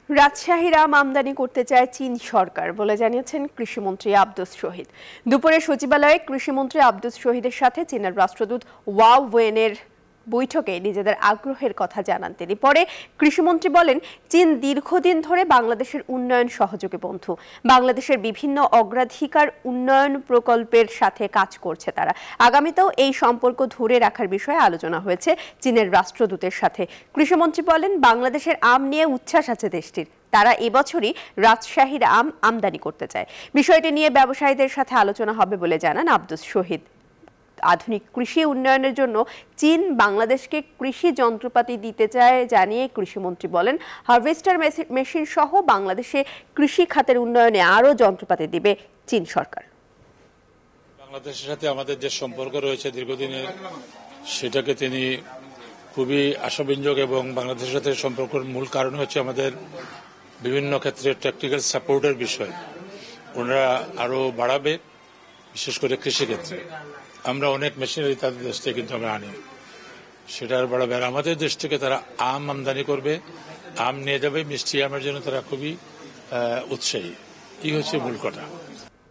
রাজশাহীর আম আমদানি করতে চায় চীন সরকার বলে জানিয়েছেন কৃষিমন্ত্রী আব্দুস শহীদ। দুপুরে সচিবালয়ে কৃষিমন্ত্রী আব্দুস শহীদের সাথে চীনের রাষ্ট্রদূত ওয়াও ওয়েনের বৈঠকে নিজেদের আগ্রহের কথা জানান তিনি। পরে কৃষিমন্ত্রী বলেন, চীন দীর্ঘদিন ধরে বাংলাদেশের উন্নয়ন সহযোগী বন্ধু। বাংলাদেশের বিভিন্ন অগ্রাধিকার উন্নয়ন প্রকল্পের সাথে কাজ করছে তারা। আগামীতেও এই সম্পর্ক ধরে রাখার বিষয়ে আলোচনা হয়েছে চীনের রাষ্ট্রদূতের সাথে। কৃষিমন্ত্রী বলেন, বাংলাদেশের আম নিয়ে উচ্ছ্বাস আছে দেশটির। তারা এবছরই রাজশাহীর আম আমদানি করতে চায়। বিষয়টি নিয়ে ব্যবসায়ীদের সাথে আলোচনা হবে বলে জানান আব্দুস শহীদ। আধুনিক কৃষি উন্নয়নের জন্য চীন বাংলাদেশকে কৃষি যন্ত্রপাতি দিতে চায় জানিয়ে কৃষিমন্ত্রী বলেন, হারভেস্টার মেশিন সহ বাংলাদেশে কৃষি খাতের উন্নয়নে আরও যন্ত্রপাতি দিবে চীন সরকার। বাংলাদেশের সাথে আমাদের যে সম্পর্ক রয়েছে দীর্ঘদিনের, সেটাকে তিনি খুবই আশাব্যঞ্জক এবং বাংলাদেশের সাথে সম্পর্কের মূল কারণ হচ্ছে আমাদের বিভিন্ন ক্ষেত্রে টেকনিক্যাল সাপোর্টের বিষয় ওনারা আরো বাড়াবে, বিশেষ করে কৃষিক্ষেত্রে। আমরা অনেক মেশিনারি তাদের দেশ থেকে কিন্তু আমরা আনি, সেটা আর বাড়াবে। আর আমাদের দেশ থেকে তারা আম আমদানি করবে, আম নিয়ে যাবে। মিষ্টি আমের জন্য তারা খুবই উৎসাহী। এই হচ্ছে মূল কথা।